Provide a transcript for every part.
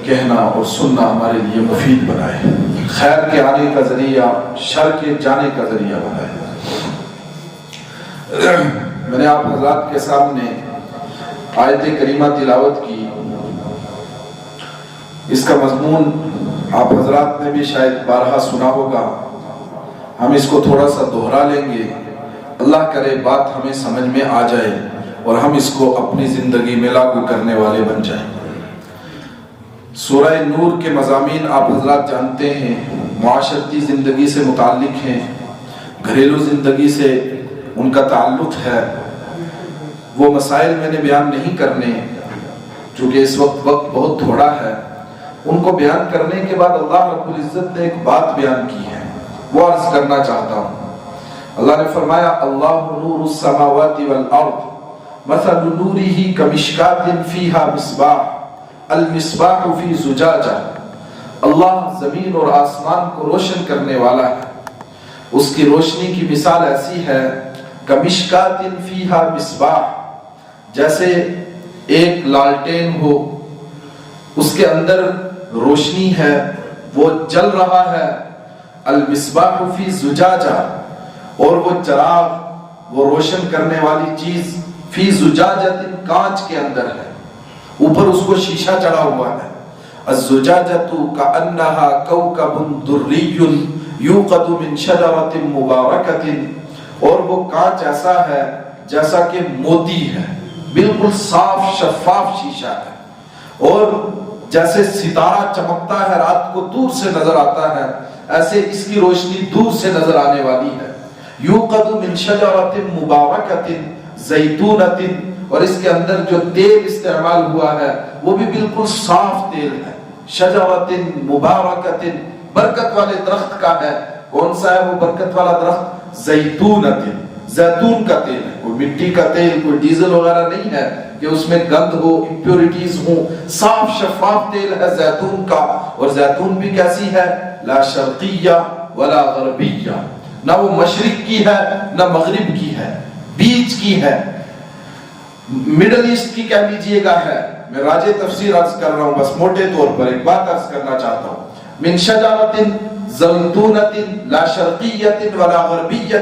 کہنا اور سننا ہمارے لیے مفید بنائے، خیر کے آنے کا ذریعہ، شر کے جانے کا ذریعہ بنائے۔ میں نے آپ حضرات کے سامنے آیت کریمہ تلاوت کی، اس کا مضمون آپ حضرات نے بھی شاید بارہا سنا ہوگا، ہم اس کو تھوڑا سا دوہرا لیں گے، اللہ کرے بات ہمیں سمجھ میں آ جائے اور ہم اس کو اپنی زندگی میں لاگو کرنے والے بن جائیں۔ سورہ نور کے مضامین آپ حضرات جانتے ہیں، معاشرتی زندگی سے متعلق ہیں، گھریلو زندگی سے ان کا تعلق ہے۔ وہ مسائل میں نے بیان نہیں کرنے چونکہ اس وقت بہت تھوڑا ہے، ان کو بیان کرنے کے بعد اللہ رب العزت نے ایک بات بیان کی ہے، وہ عرض کرنا چاہتا ہوں۔ اللہ نے فرمایا اللہ نور السماوات والارض مثل نورہ کمشکاۃ فیہا مصباح المصباح فی زجاجہ۔ اللہ زمین اور آسمان کو روشن کرنے والا ہے، اس کی روشنی کی مثال ایسی ہے کمشکاۃ فیہا مصباح، جیسے ایک لالٹین ہو، اس کے اندر روشنی ہے، وہ جل رہا ہے، المصباح فی زجاجہ، اور وہ چراغ، وہ روشن کرنے والی چیز فی زجاجۃ، کانچ کے اندر ہے، اوپر اس کو شیشہ چڑھا ہوا ہے۔ الزجاجۃ کأنہا کوکب دری یوقد من شجرۃ مبارکۃ، اور وہ کانچ ایسا ہے جیسا کہ موتی ہے، بالکل صاف شفاف شیشہ ہے، اور جیسے ستارہ چمکتا ہے رات کو دور سے نظر آتا ہے، ایسے اس کی روشنی دور سے نظر آنے والی ہے۔ یوقد من شجرۃ مبارکۃ زیتونۃ، اور اس کے اندر جو تیل استعمال ہوا ہے وہ بھی بالکل صاف تیل ہے۔ شجرۃ مبارکۃ، برکت والے درخت کا ہے۔ کون سا ہے وہ برکت والا درخت؟ زیتونۃ، زیتون کا تیل ہے، کوئی مٹی کا تیل، کوئی ڈیزل وغیرہ نہیں ہے کہ اس میں گند ہو، امپیورٹیز ہوں، صاف شفاف تیل ہے زیتون کا۔ اور زیتون بھی کیسی ہے؟ لا شرقیہ ولا غربیہ، نہ وہ مشرق کی ہے نہ مغرب کی ہے، بیچ کی ہے، مڈل ایسٹ کی کہہ لیجئے گا ہے۔ میں راجع تفسیر عرض کر رہا ہوں، بس موٹے طور پر ایک بات عرض کرنا چاہتا ہوں۔ من شجرۃ زیتونۃ لا شرقیۃ ولا غربیۃ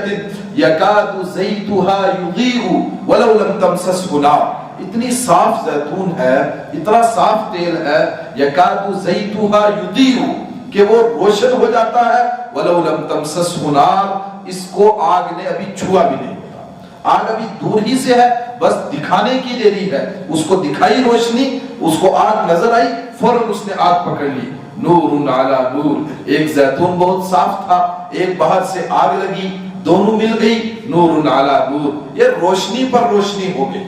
یکاد زیتها یضیء ولو لم تمسسه نار، اتنی صاف زیتون ہے، اتنا صاف تیل ہے، یکاد زیتها یضیء، کہ وہ روشن ہو جاتا ہے، وَلَوْ لَمْ تَمْسَسْهُ نَارٌ، اس کو آگ نے ابھی چھوا بھی نہیں، آگ ابھی دور ہی سے ہے، بس دکھانے کی دیری ہے، اس کو دکھائی روشنی، اس کو آگ نظر آئی، فوراً اس نے آگ پکڑ لی۔ نور علی نور، ایک زیتون بہت صاف تھا، ایک باہر سے آگ لگی، دونوں مل گئی، نور علی نور، یہ روشنی پر روشنی ہو گئی۔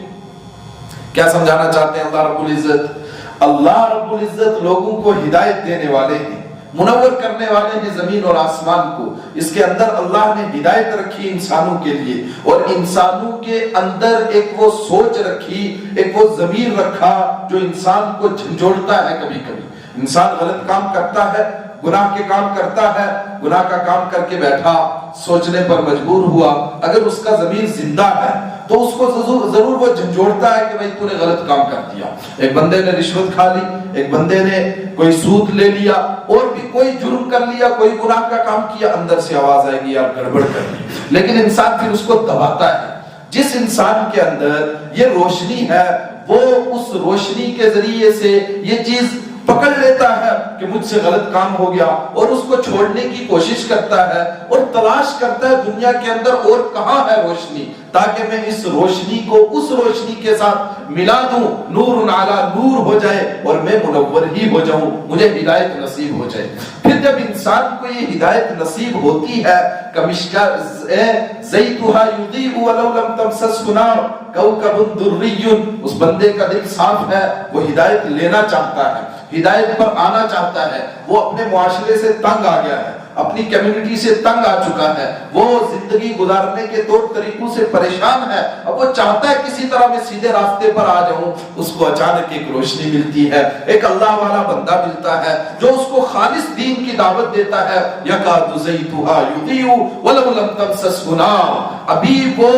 کیا سمجھانا چاہتے ہیں اللہ رب العزت؟ اللہ رب العزت لوگوں کو ہدایت دینے والے ہیں، منور کرنے والے ہیں زمین اور آسمان کو۔ اس کے اندر اللہ نے ہدایت رکھی انسانوں کے لیے، اور انسانوں کے اندر ایک وہ سوچ رکھی، ایک وہ ضمیر رکھا جو انسان کو جھنجھوڑتا ہے۔ کبھی کبھی انسان غلط کام کرتا ہے، گناہ کے کام کرتا ہے، گناہ کا کام کر کے بیٹھا، سوچنے پر مجبور ہوا، اگر اس کا ضمیر زندہ ہے تو اس کو ضرور وہ جھنجھوڑتا ہے کہ بھئی تو نے غلط کام کر دیا۔ ایک بندے نے رشوت کھا لی، ایک بندے نے کوئی سود لے لیا، اور بھی کوئی جرم کر لیا، کوئی گناہ کا کام کیا، اندر سے آواز آئے گی یار گڑبڑ کر دی، لیکن انسان پھر اس کو دباتا ہے۔ جس انسان کے اندر یہ روشنی ہے، وہ اس روشنی کے ذریعے سے یہ چیز پکڑ لیتا ہے کہ مجھ سے غلط کام ہو گیا، اور اس کو چھوڑنے کی کوشش کرتا ہے، اور تلاش کرتا ہے دنیا کے اندر اور کہاں ہے روشنی، تاکہ میں اس روشنی کو اس روشنی کے ساتھ ملا دوں، نور علی نور ہو جائے اور میں منور ہی ہو جاؤں، مجھے ہدایت نصیب ہو جائے۔ پھر جب انسان کو یہ ہدایت نصیب ہوتی ہے، کمشکا زیتها یضیء ولو لم تمسسه نار کوکب دری، اس بندے کا دل صاف ہے، وہ ہدایت لینا چاہتا ہے، ہدایت پر آنا چاہتا ہے، وہ اپنے معاشرے سے تنگ آ گیا ہے، اپنی کمیونٹی سے تنگ آ چکا ہے، وہ زندگی گزارنے کے طور طریقوں سے پریشان ہے، اب وہ چاہتا ہے کسی طرح میں سیدھے راستے پر آ جاؤں۔ اس کو اچانک ایک روشنی ملتی ہے، ایک اللہ والا بندہ ملتا ہے جو اس کو خالص دین کی دعوت دیتا ہے۔ یکاد زیتها یضیء ولو لم تمسسه نار، ابھی وہ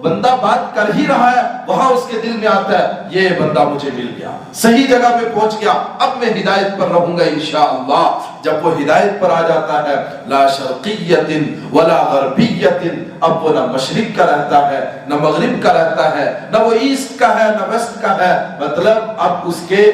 بندہ بات کر ہی رہا ہے وہاں اس کے دل میں آتا ہے یہ بندہ مجھے مل گیا، صحیح جگہ پہ پہنچ گیا، اب میں ہدایت پر رہوں گا انشاءاللہ۔ جب وہ ہدایت پر آ جاتا ہے لا شرقیت ولا غربیت، اب وہ نہ مشرق کا رہتا ہے نہ مغرب کا رہتا ہے، نہ وہ ایسٹ کا ہے نہ ویسٹ کا ہے، مطلب اب اس کے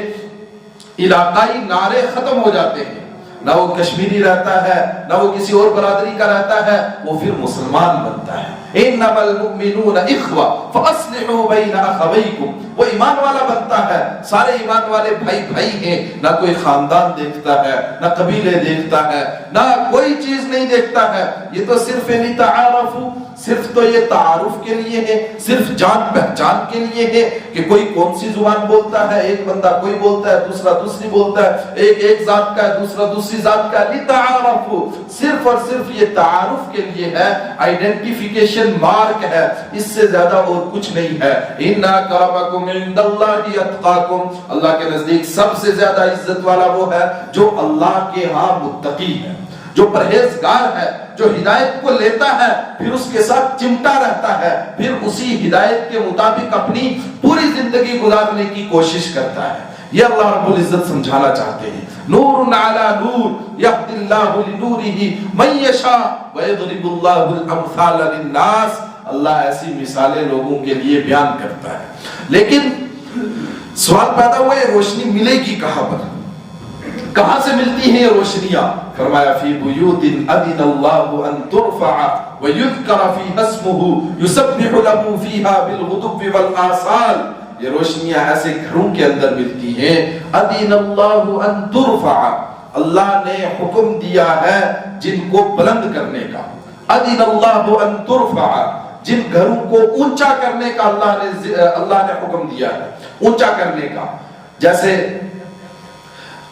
علاقائی نعرے ختم ہو جاتے ہیں، نہ وہ کشمیری رہتا ہے نہ وہ کسی اور برادری کا رہتا ہے، وہ پھر مسلمان بنتا ہے۔ انما المؤمنون اخوہ فاصلحوا بین اخویکم، وہ ایمان والا بنتا ہے، سارے ایمان والے بھائی بھائی ہیں، نہ کوئی خاندان دیکھتا ہے نہ قبیلے دیکھتا ہے نہ کوئی چیز نہیں دیکھتا ہے، یہ تو صرف لتعارفوا، صرف تو یہ تعارف کے لیے ہے، صرف جان پہچان کے لیے ہے کہ کوئی کون سی زبان بولتا ہے، ایک بندہ کوئی بولتا ہے دوسرا دوسری بولتا ہے، ایک ذات کا ہے دوسرا دوسری ذات کا ہے، لتعارفوا، صرف اور صرف یہ تعارف کے لیے ہے، آئیڈینٹیفیکیشن مارک ہے، اس سے زیادہ اور کچھ نہیں ہے۔ ان اکرمکم عند اللہ اتقاکم، اللہ کے نزدیک سب سے زیادہ عزت والا وہ ہے جو اللہ کے ہاں متقی ہے، جو پرہیزگار ہے، جو ہدایت کو لیتا ہے پھر اس کے ساتھ چمٹا رہتا ہے، پھر اسی ہدایت کے مطابق اپنی پوری زندگی گزارنے کی کوشش کرتا ہے۔ یہ اللہ رب العزت سمجھانا چاہتے ہیں، نور علی نور یہدی اللہ لنورہ من یشاء ویضرب اللہ الامثال للناس، اللہ ایسی مثالیں لوگوں کے لیے بیان کرتا ہے۔ لیکن سوال پیدا ہوا یہ روشنی ملے گی کہاں پر، کہاں سے ملتی ہیں یہ روشنیاں؟ فرمایا فی بیوت اذن اللہ ان ترفع ویذکر فیہا اسمہ یسبح لہ فیہا بالغدو والآصال، یہ روشنیاں ایسے گھروں کے اندر ملتی ہیں، اذن اللہ ان ترفع، اللہ نے حکم دیا ہے جن کو بلند کرنے کا، اذن اللہ ان ترفع، جن گھروں کو اونچا کرنے کا اللہ نے حکم دیا ہے، اونچا کرنے کا۔ جیسے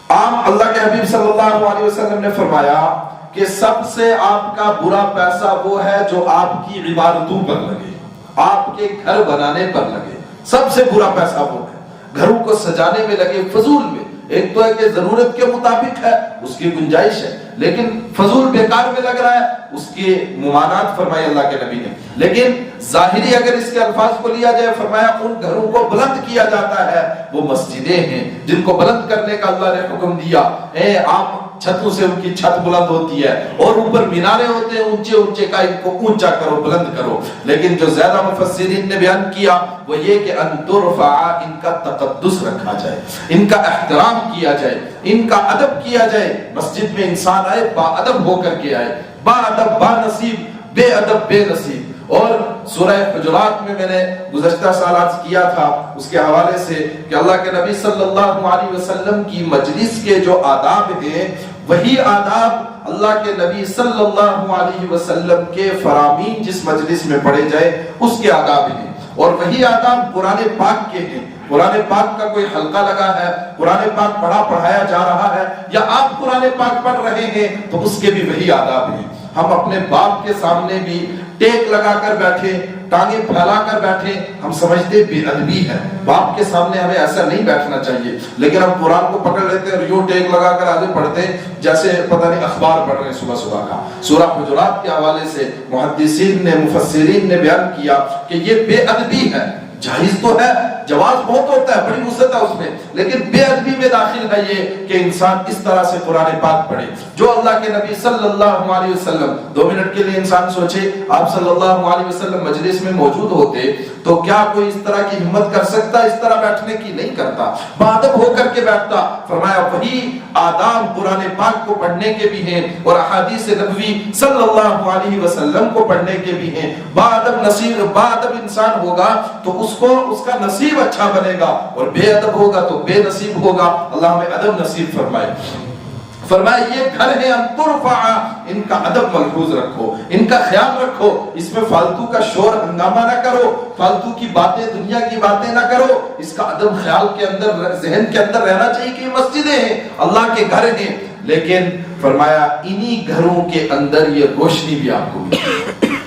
عام اللہ کے حبیب صلی اللہ علیہ وسلم نے فرمایا کہ سب سے آپ کا برا پیسہ وہ ہے جو آپ کی عبادتوں پر لگے، آپ کے گھر بنانے پر لگے، سب سے برا پیسہ وہ ہے، گھروں کو سجانے میں لگے، فضول میں۔ ایک تو ہے کہ ضرورت کے مطابق ہے اس کی گنجائش ہے، لیکن فضول بیکار میں لگ رہا ہے، اس کے ممانعت فرمائے اللہ کے نبی نے۔ لیکن ظاہری اگر اس کے الفاظ کو لیا جائے، فرمایا ان گھروں کو بلند کیا جاتا ہے، وہ مسجدیں ہیں جن کو بلند کرنے کا اللہ نے حکم دیا۔ عام چھتوں سے ان کی چھت بلند ہوتی ہے اور اوپر مینارے ہوتے ہیں اونچے اونچے کا، ان کو اونچا کرو بلند کرو۔ لیکن جو زیادہ مفسرین نے بیان کیا وہ یہ کہ ان ترفع، ان کا تقدس رکھا جائے، ان کا احترام کیا جائے، ان کا ادب کیا جائے۔ مسجد میں انسان آئے با ادب ہو کر کے آئے، با ادب با نصیب، بے ادب بے نصیب۔ اور سورہ حجرات میں نے گزشتہ سال عرض کیا تھا اس کے حوالے سے کہ اللہ کے نبی صلی اللہ علیہ وسلم کی مجلس کے جو آداب ہیں وہی آداب اللہ کے نبی صلی اللہ علیہ وسلم کے فرامین جس مجلس میں پڑھے جائے اس کے آداب ہیں، اور وہی آداب قرآن پاک کے ہیں۔ قرآن پاک کا کوئی حلقہ لگا ہے، قرآن پاک پڑھایا جا رہا ہے، یا آپ قرآن پاک پڑھ رہے ہیں تو اس کے بھی وہی آداب ہیں۔ ہم اپنے باپ کے سامنے بھی ٹیک لگا کر بیٹھے، ٹانگیں پھیلا کر بیٹھے، ہم سمجھتے بے ادبی ہے، باپ کے سامنے ہمیں ایسا نہیں بیٹھنا چاہیے، لیکن ہم قرآن کو پکڑ لیتے ہیں اور یوں ٹیک لگا کر آگے پڑھتے ہیں جیسے پتہ نہیں اخبار پڑھ رہے ہیں صبح کا۔ سورہ حجرات کے حوالے سے محدثین نے مفسرین نے بیان کیا کہ یہ بے ادبی ہے۔ جائز تو ہے، جواز بہت ہوتا ہے، بڑی وسعت ہے اس میں، لیکن بے ادبی میں داخل ہے یہ کہ انسان اس طرح سے قرآن پاک پڑھے جو اللہ کے نبی صلی اللہ علیہ وسلم۔ 2 منٹ کے لیے انسان سوچے آپ صلی اللہ علیہ وسلم مجلس میں موجود ہوتے تو کیا کوئی اس طرح کی ہمت کر سکتا اس طرح بیٹھنے کی؟ نہیں کرتا، باادب ہو کر کے بیٹھتا۔ فرمایا وہی آداب قرآن پاک کو پڑھنے کے بھی ہیں اور احادیث نبوی صلی اللہ علیہ وسلم کو پڑھنے کے بھی ہیں۔ باادب نصیب، باادب انسان ہوگا تو اس کا نصیب اچھا بنے گا، اور بے ادب ہوگا تو بے نصیب ہوگا۔ اللہ ہمیں ادب نصیب فرمائے۔ فرمایا یہ گھر ہے ان ترفع، ان کا ادب ملحوظ رکھو، ان کا خیال رکھو، اس میں فالتو کا شور ہنگامہ نہ کرو، فالتو کی باتیں دنیا کی باتیں نہ کرو، اس کا ادب خیال کے اندر ذہن کے اندر رہنا چاہیے کہ یہ مسجدیں ہیں، اللہ کے گھر ہیں۔ لیکن فرمایا انہی گھروں کے اندر یہ روشنی بھی آپ کو ملے،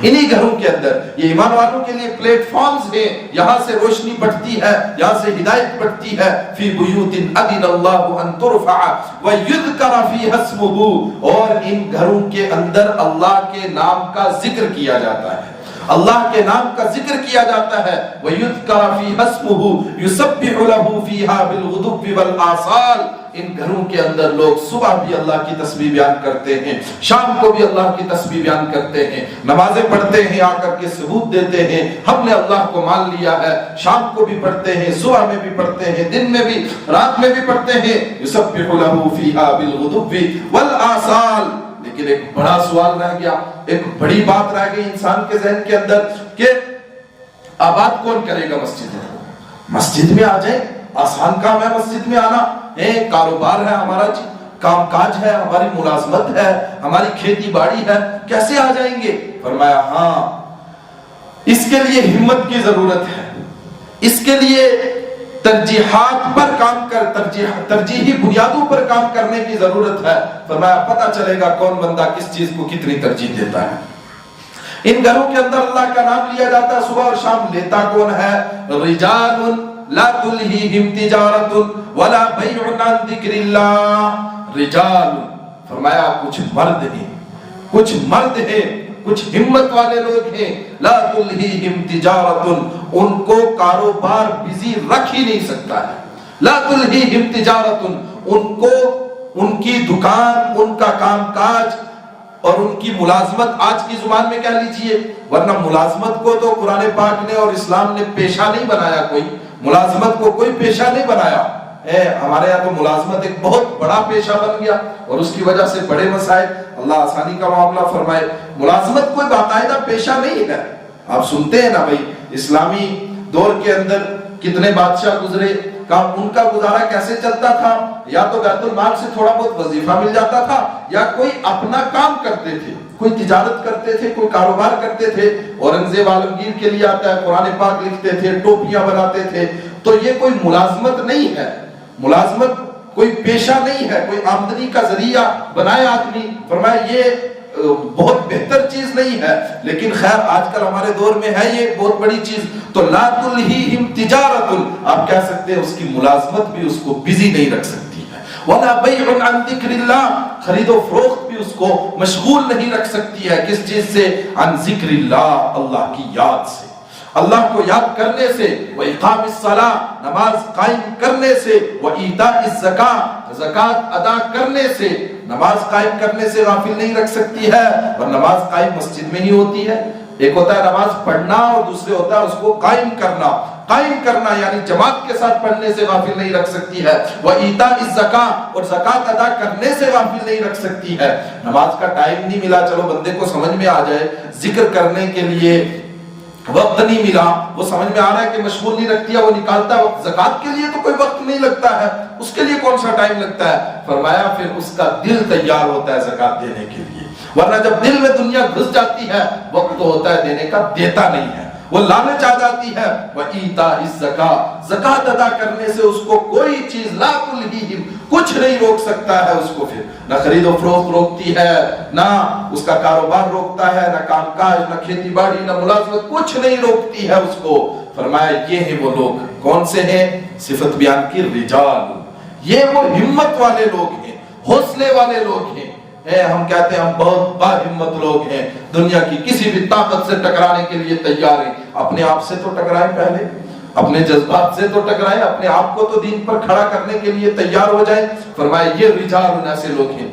انہی گھروں کے اندر یہ ایمان والوں کے لیے پلیٹ فارمز ہیں، یہاں سے روشنی بڑھتی ہے، یہاں سے ہدایت بڑھتی ہے۔ فی بیوت اذن اللہ ان ترفع ویذکر فیہا اسمہ، اور ان گھروں کے اندر اللہ کے نام کا ذکر کیا جاتا ہے، अल्लाह के नाम का जिक्र किया जाता है, वयुज़कर फी हस्मुहु युसब्बिहु लहू फीहा बिलगुदुव्वि वल आसाल। इन घरों के अंदर लोग सुबह भी अल्लाह की तस्बीह बयान करते हैं, शाम को भी अल्लाह की तस्बीह बयान करते हैं, नमाजें पढ़ते हैं, आकर के सबूत देते हैं हमने अल्लाह को मान लिया है। शाम को भी पढ़ते हैं, सुबह में भी पढ़ते हैं, दिन में भी, रात में भी पढ़ते हैं, युसब्बिहु लहू फीहा बिलगुदुव्वि वल आसाल। लेकिन एक बड़ा सवाल रह गया, एक बड़ी बात रह गई इंसान के ज़हन के अंदर कि आबाद कौन करेगा मस्जिद में? मस्जिद में आ जाए, आसान काम है मस्जिद में आना, कारोबार है हमारा, कामकाज है, हमारी मुलाजमत है, हमारी खेती बाड़ी है, कैसे आ जाएंगे? फरमाया हाँ, इसके लिए हिम्मत की जरूरत है, इसके लिए तरजीहात पर काम कर, तरजीही बुनियादों पर काम करने की जरूरत है। फरमाया पता चलेगा कौन बंदा किस चीज को कितनी तरजीह देता है। इन घरों के अंदर अल्लाह का नाम लिया जाता है सुबह और शाम, लेता कौन है? रिजालुन ला तुल्हीहिम तिजारतुन वला बैउन अन जिक्रिल्लाह। रिजाल, फरमाया कुछ मर्द हैं, कुछ मर्द हैं, कुछ हिम्मत वाले लोग हैं। ला तुल्हीहिम तिजारतुन, उनको कारोबार बिजी रख ही नहीं सकता है। ला तुल्हीहिम तिजारतुन, उनको उनकी दुकान, उनका कामकाज और उनकी मुलाजमत, आज की जुबान में कह लीजिए, वरना मुलाजमत को तो कुरान पाक ने और इस्लाम ने पेशा नहीं बनाया, कोई मुलाजमत को कोई पेशा नहीं बनाया। हमारे यहाँ तो मुलाजमत एक बहुत बड़ा पेशा बन गया और उसकी वजह से बड़े मसाइल, अल्लाह आसानी का मामला फरमाए। मुलाजमत कोई बाकायदा पेशा नहीं है। आप सुनते हैं ना भाई, इस्लामी दौर के अंदर कितने बादशाह गुजरे, काम उनका गुजारा कैसे चलता था? या तो बैतुल माल से थोड़ा बहुत वजीफा मिल जाता था, या कोई अपना काम करते थे, कोई तिजारत करते थे, कोई कारोबार करते थे। औरंगजेब आलमगीर के लिए आता है, कुरान पाक लिखते थे, टोपियां बनाते थे। तो ये कोई मुलाजमत नहीं है, मुलाजमत कोई पेशा नहीं है, कोई आमदनी का जरिया बनाया आदमी। फरमाया ये बहुत बेहतर चीज नहीं है, लेकिन खैर आजकल हमारे दौर में है ये बहुत बड़ी चीज। तो ला तुल्हीहिम तिजारतुन, आप कह सकते हैं उसकी मुलाजमत भी उसको बिजी नहीं रख सकती है। वला बैउन अन जिक्रिल्लाह, खरीदो फरोख्त भी उसको मशगूल नहीं रख सकती है। किस चीज से? अन जिक्रिल्लाह, अल्लाह की याद से, अल्लाह को याद करने से, व इकामिस सलाह, नमाज कायम करने से, व ईताइज ज़कात, ज़कात अदा करने से, नमाज कायम करने से गाफिल नहीं रख सकती है। और नमाज कायम मस्जिद में ही होती है। एक होता है नमाज पढ़ना और दूसरे होता है उसको कायम करना। कायम करना यानी जमात के साथ पढ़ने से गाफिल नहीं रख सकती है। व ईताइज ज़कात, और ज़कात अदा करने से गाफिल नहीं रख सकती है। नमाज का टाइम नहीं मिला, चलो बंदे को समझ में आ जाए, जिक्र करने के लिए वक्त नहीं मिला, वो समझ में आ रहा है कि मशगूल नहीं रखती है, वो निकालता है वक्त। ज़कात के लिए तो कोई वक्त नहीं लगता है, उसके लिए कौन सा टाइम लगता है? फरमाया फिर उसका दिल तैयार होता है ज़कात देने के लिए, वरना जब दिल में दुनिया घुस जाती है, वक्त तो होता है देने का, देता नहीं है, वो लालच आ जाती है। व ईताइज ज़कात, ज़कात अदा करने से उसको कोई चीज, ला तुल्हीहिम, कुछ नहीं रोक सकता है उसको। फिर ना खरीदो फरोख्त रोकती है, ना उसका कारोबार रोकता है, ना कामकाज, ना खेती बाड़ी, ना मुलाजमत, कुछ नहीं रोकती है उसको। फरमाया ये है वो लोग, कौन से हैं? सिफत बयान की, रिजाल, ये वो हिम्मत वाले लोग हैं, हौसले वाले लोग हैं। हम कहते हैं हम बहुत बाहिम्मत लोग हैं, दुनिया की किसी भी ताकत से टकराने के लिए तैयार हैं। अपने आप से तो टकराए, पहले अपने जज्बात से तो टकराए, अपने आप को तो दीन पर खड़ा करने के लिए तैयार हो जाए। फरमाया ये रिजाल ऐसे लोग हैं।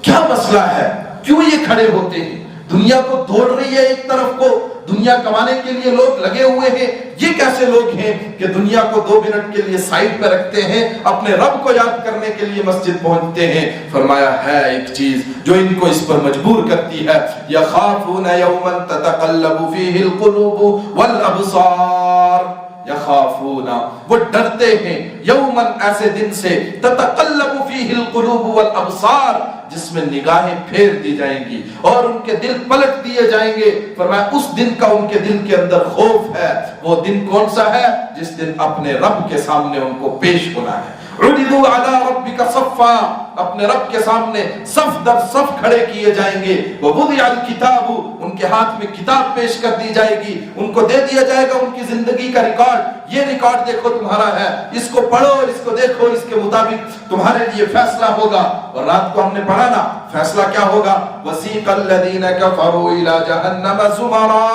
क्या मसला है, क्यों ये खड़े होते हैं? दुनिया को दौड़ रही है एक तरफ को, दुनिया कमाने के लिए लोग लगे हुए हैं। ये कैसे लोग हैं कि दुनिया को 2 मिनट के लिए साइड पे रखते हैं, अपने रब को याद करने के लिए मस्जिद पहुंचते हैं? फरमाया है एक चीज जो इनको इस पर मजबूर करती है, यखाफून यौमन ततक़ल्लबु फीहिल क़ुलूबु वल अब्सार। यखाफूना, वो डरते हैं, यौमन, ऐसे दिन से, ततक़ल्लबु फीहिल क़ुलूबु वल अब्सार, जिसमें निगाहें फेर दी जाएंगी और उनके दिल पलट दिए जाएंगे। फरमाया उस दिन का उनके दिल के अंदर खौफ है। वो दिन कौन सा है? जिस दिन अपने रब के सामने उनको पेश होना है। उरिदू अला रब्बिका सफ़ा, अपने रब के सामने सफ दर सफ खड़े किए जाएंगे। वो वुदिअल किताबु, उनके हाथ में किताब पेश कर दी जाएगी, उनको दे दिया जाएगा उनकी जिंदगी का रिकॉर्ड। ये रिकॉर्ड देखो तुम्हारा है, इसको पढ़ो, इसको देखो, इसके मुताबिक तुम्हारे लिए फैसला होगा। और रात को हमने पढ़ा ना, फैसला क्या होगा? वसीक़ल लज़ीना कफ़रू इला जहन्नम ज़ुमरा,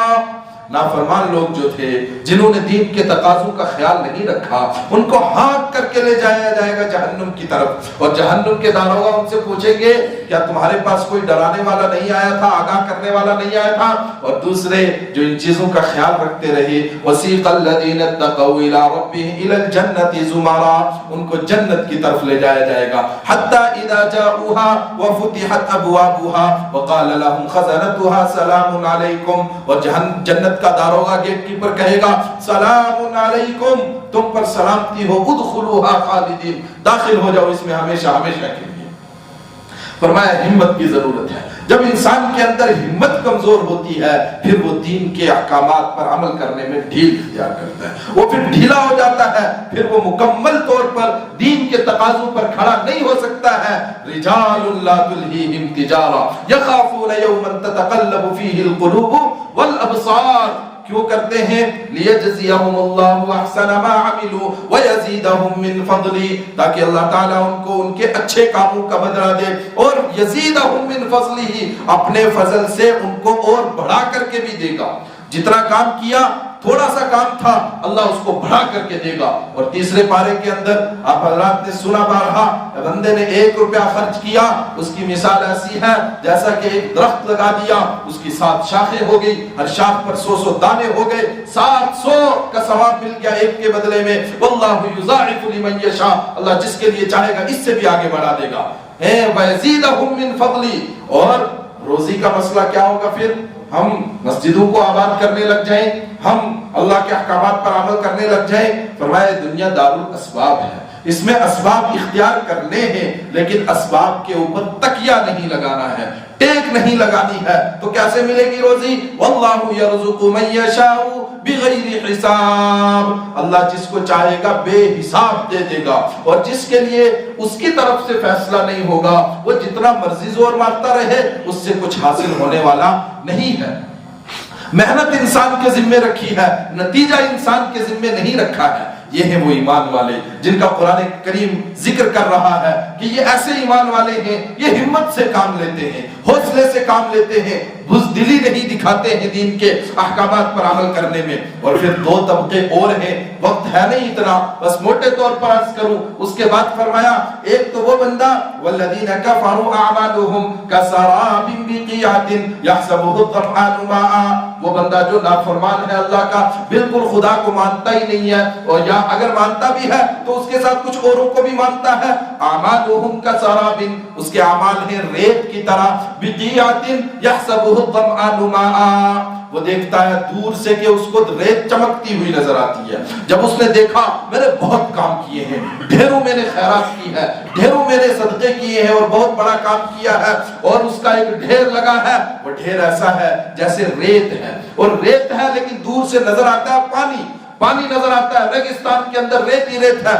नाफरमान लोग जो थे, जिन्होंने दीन के तकाज़ों का ख्याल नहीं रखा, उनको हाँक करके ले जाया जाएगा जहन्नुम की तरफ। और जहन्नुम के दारोगा उनसे पूछेंगे, क्या तुम्हारे पास कोई डराने वाला नहीं आया था, आगाह करने वाला नहीं आया था? और दूसरे जो इन चीजों का ख्याल रखते रहे, वसीक़ल लज़ीना तक़ौ इला रब्बिहिम इलल जन्नति ज़ुमरा, उनको जन्नत की तरफ ले जाया जाएगा। हत्ता इज़ा जाऊहा व फुतिहत अबवाबुहा व क़ाल लहुम ख़ज़नतुहा सलामुन अलैकुम, और जन्नत का दारोगा गेट कीपर कहेगा, सलामुन अलैकुम, तुम पर सलामती हो, उदखुलूहा खालिदीन, दाखिल हो जाओ इसमें हमेशा हमेशा के लिए। फरमाया हिम्मत की जरूरत है। जब इंसान के अंदर हिम्मत कमजोर होती है, फिर वो दीन के अहकामात पर अमल करने में ढील इख्तियार करता है, वो फिर ढीला हो जाता है, फिर वो मुकम्मल तौर पर दीन के तकाज़ों पर खड़ा नहीं हो सकता है। रिजालुन ला तुल्हीहिम तिजारा यखाफून यौमन ततक़ल्लबु फीहिल क़ुलूब वल अबसार, क्यों करते हैं? लियजज़ियहुमुल्लाहु अहसना मा अमिलू व यज़ीदहुम मिन फ़ज़ली, ताकि अल्लाह ताला उनको उनके अच्छे कामों का बदला दे, और यज़ीदहुम मिन फ़ज़लिही, अपने फजल से उनको और बढ़ा करके भी देगा। जितना काम किया, थोड़ा सा काम था, अल्लाह उसको बढ़ा करके देगा। और तीसरे पारे के अंदर आप हज़रात ने सुना बारहा, बंदे ने 1 रुपया खर्च किया, उसकी मिसाल ऐसी है जैसा कि एक दरख्त लगा दिया, उसकी 7 शाखें हो गई, हर शाख पर 100 दाने हो गए, 700 का सवाब मिल गया एक के बदले में। वल्लाहु युज़ाइफु लिमन यशा, अल्लाह जिसके लिए चाहेगा इससे भी आगे बढ़ा देगा। वयज़ीदहुम मिन फ़ज़ली, और रोजी का मसला क्या होगा? फिर हम मस्जिदों को आबाद करने लग जाएं, हम अल्लाह के अहकामात पर अमल करने लग जाएं। फरमाया दुनिया दारुल अस्बाब है, इसमें असबाब इख्तियार करने हैं, लेकिन असबाब के ऊपर तकिया नहीं लगाना है, टेक नहीं लगानी है। तो कैसे मिलेगी रोजी? वल्लाहु यरज़ुक़ु मन यशाउ बिगैरि हिसाब, अल्लाह जिसको चाहेगा बेहिसाब दे देगा, और जिसके लिए उसकी तरफ से फैसला नहीं होगा, वो जितना मर्जी जोर मारता रहे, उससे कुछ हासिल होने वाला नहीं है। मेहनत इंसान के जिम्मे रखी है, नतीजा इंसान के जिम्मे नहीं रखा है। ये है वो ईमान वाले जिनका कुरान करीम जिक्र कर रहा है कि ये ऐसे ईमान वाले हैं, ये हिम्मत से काम लेते हैं, हौसले से काम लेते हैं, बुज़दिली नहीं दिखाते हैं दीन के अहकामात पर अमल करने में। और फिर 2 तबके और हैं, वक्त है नहीं इतना, बस मोटे तौर पर अर्ज करूं। उसके बाद फरमाया, एक तो वो बंदा वल्लज़ीना कफ़रू अअमालुहुम कसराबिन बिक़ियातिन यहसबुहु ज़मआनु माआ, वो बंदा जो नाफरमान है अल्लाह का, बिल्कुल खुदा को मानता ही नहीं है, और या अगर मानता भी है तो उसके साथ कुछ औरों को भी मानता है। अमालुहुम कसराबिन, उसके अमाल हैं रेत की तरह, बिक़ियातिन यहसबुहु ज़मआनु माआ, वो देखता है दूर से कि उसको रेत चमकती हुई नजर आती है। जब उसने देखा मैंने बहुत काम किए हैं, ढेरों मैंने खैरात की है, ढेरों मैंने सदके किए हैं और बहुत बड़ा काम किया है, और उसका एक ढेर लगा है, वो ढेर ऐसा है जैसे रेत है, और रेत है लेकिन दूर से नजर आता है पानी, पानी नजर आता है, रेगिस्तान के अंदर रेत ही रेत है,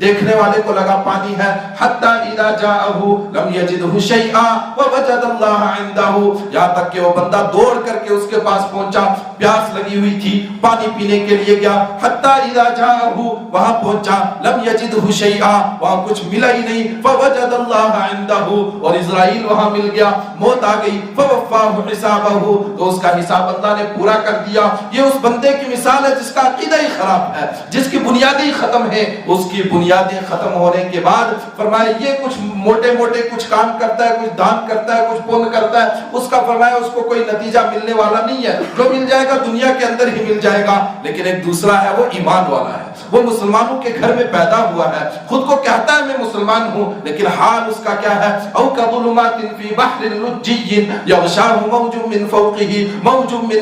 देखने वाले को लगा पानी है। हत्ता इदा जाअहु लम यजिदहु शैआ व वजदल्लाह इंदहु, यहां तक कि वो बंदा दौड़ करके उसके पास पहुंचा, प्यास लगी हुई थी, पानी पीने के लिए गया। हत्ता इदा जाअहु, वहां पहुंचा, लम यजिदहु शैआ, वहां कुछ मिला ही नहीं, फ वजदल्लाह इंदहु, और इजराइल वहां मिल गया, मौत आ गई। फवफ़ाहु हिसाबहु, तो उसका हिसाब अल्लाह ने पूरा कर दिया। ये उस बंदे की मिसाल है जिसका अकीदा ही खराब है, जिसकी बुनियादी खत्म है। उसकी बुनियादी खत्म होने के बाद फरमाया ये कुछ मोटे मोटे कुछ काम करता है, कुछ दान करता है, कुछ पुण्य करता है, उसका फरमाया उसको कोई नतीजा मिलने वाला नहीं है, जो मिल जाएगा दुनिया के अंदर ही मिल जाएगा। लेकिन एक दूसरा है, वो ईमान वाला है, वो मुसलमानों के घर में पैदा हुआ है, खुद को कहता है मैं मुसलमान हूँ, लेकिन हाल उसका क्या है? औ कज़ुलुमातिन फी बहरिन लुज्जिय्यिन यग़शाहु मौजुम मिन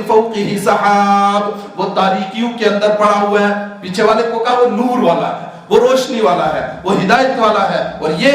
फ़ौक़िही सहाब, वो तारीकियों के अंदर पड़ा हुआ है, पीछे वाले को कहा वो नूर वाला है, वो रोशनी वाला है, वो हिदायत वाला है। और ये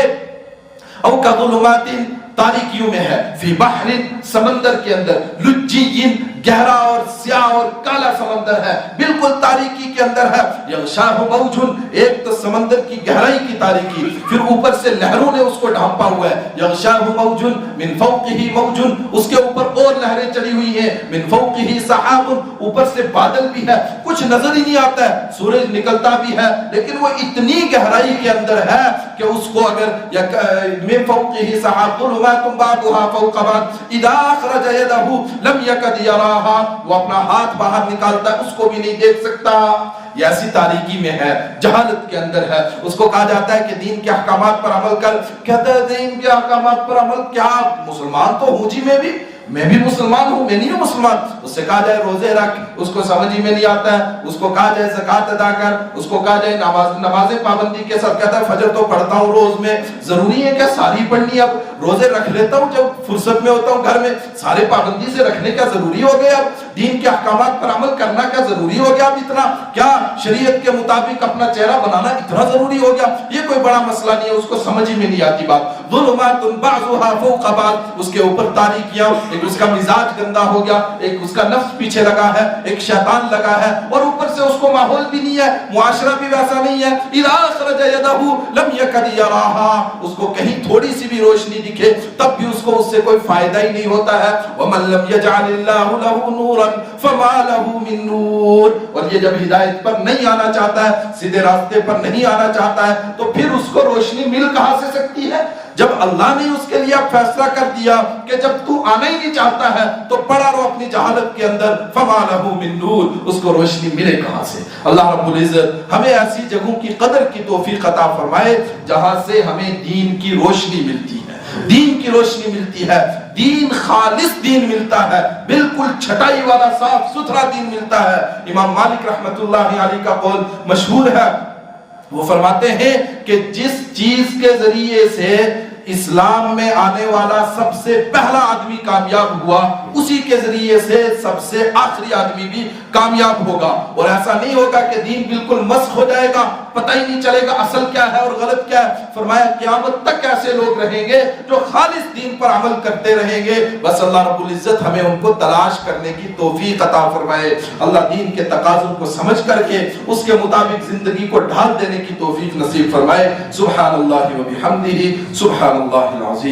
औ कज़ुलुमातिन तारीकियों में है, फी बहरिन समंदर के अंदर, लुज्जिय्यिन गहरा और स्याह और काला समंदर है, बिल्कुल तारीकी के अंदर है। यग़शाहु मौजुन, एक तो समंदर की गहराई की तारीकी, फिर ऊपर से लहरों ने उसको ढांपा हुआ है। यग़शाहु मौजुन मिन फ़ौक़िही मौजुन, उसके ऊपर और लहरें चढ़ी हुई हैं। मिन फ़ौक़िही सहाबुन, ऊपर से बादल भी है, कुछ नजर ही नहीं आता है, सूरज निकलता भी है, लेकिन वो इतनी गहराई के अंदर है कि उसको अगर मिन फ़ौक़िही सहाबुन ज़ुलुमातुन बअदुहा फ़ौक़ बअद इज़ा अख़रज यदहु लम यकद यरा, यराहा, वो अपना हाथ बाहर निकालता है उसको भी नहीं देख सकता। ये ऐसी तारीकी में है, जहालत के अंदर है। उसको कहा जाता है कि दीन के अहकामात पर अमल कर, कहता है दीन के अहकामात पर अमल क्या, मुसलमान तो हूं जी मैं भी मुसलमान हूं, मैं नहीं हूं मुसलमान। उससे कहा जाए रोजे रख, उसको समझ ही में नहीं आता है। उसको कहा जाए ज़कात अदा कर, उसको कहा जाए नमाज़ें पाबंदी के साथ, कहता है फजर तो पढ़ता हूं रोज में, जरूरी है क्या सारी पढ़नी, अब रोजे रख लेता हूं जब फुर्सत में होता हूं घर में, सारे पाबंदी से रखने का जरूरी हो गया, अब दीन के अहकामात पर अमल करना क्या जरूरी हो गया, अब इतना क्या शरीयत के मुताबिक अपना चेहरा बनाना इतना जरूरी हो गया, ये कोई बड़ा मसला नहीं है। उसको समझ ही में नहीं आती बात। ज़ुल्मातुन बअज़ुहा फ़ौक़ बअज़, उसके ऊपर तारीकियां, एक उसका मिजाज गंदा हो गया, एक उसका नफ्स पीछे लगा है, एक शैतान लगा है, और ऊपर से उसको माहौल भी नहीं है, मुआशरा भी वैसा नहीं है। इज़ा अख़रज यदहु लम यकद यराहा, उसको कहीं थोड़ी सी भी रोशनी दिखे तब भी उसको उससे कोई फायदा ही नहीं होता है। वमन लम यजअलिल्लाहु लहु नूरन फमा लहु मिन नूर, और ये जब हिदायत पर नहीं आना चाहता है, सीधे रास्ते पर नहीं आना चाहता है, तो फिर उसको रोशनी मिल कहां से सकती है, जब अल्लाह ने उसके लिए फैसला कर दिया कि जब तू आना ही नहीं चाहता है तो पड़ा रहो अपनी जहालत के अंदर, फमा लहु मिन नूर, उसको रोशनी मिले कहां से। अल्लाह रब्बुल इज्जत हमें ऐसी जगहों की कदर की तौफीक अता फरमाए जहां से हमें दीन की रोशनी मिलती है, दीन की रोशनी मिलती है, दीन खालिस दीन मिलता है, बिल्कुल छटाई वाला साफ सुथरा दीन मिलता है। इमाम मालिक रहमतुल्लाहि अलैहि का कौल मशहूर है, वो फरमाते हैं कि जिस चीज के जरिए से इस्लाम में आने वाला सबसे पहला आदमी कामयाब हुआ, उसी के जरिए से सबसे आखिरी आदमी भी कामयाब होगा। और ऐसा नहीं होगा कि दीन बिल्कुल मस्ख हो जाएगा, पता ही नहीं चलेगा असल क्या है और गलत क्या है। फरमाया क़यामत तक ऐसे लोग रहेंगे जो खालिस दीन पर अमल करते रहेंगे। बस अल्लाह रब्बुल इज्जत हमें उनको तलाश करने की तौफीक अता फरमाए। अल्लाह दीन के तकाज़ों को समझ करके उसके मुताबिक जिंदगी को ढाल देने की तौफीक नसीब फरमाए। सुब्हानल्लाहि व बिहम्दिही, सुब्हानल्लाहिल अज़ीम।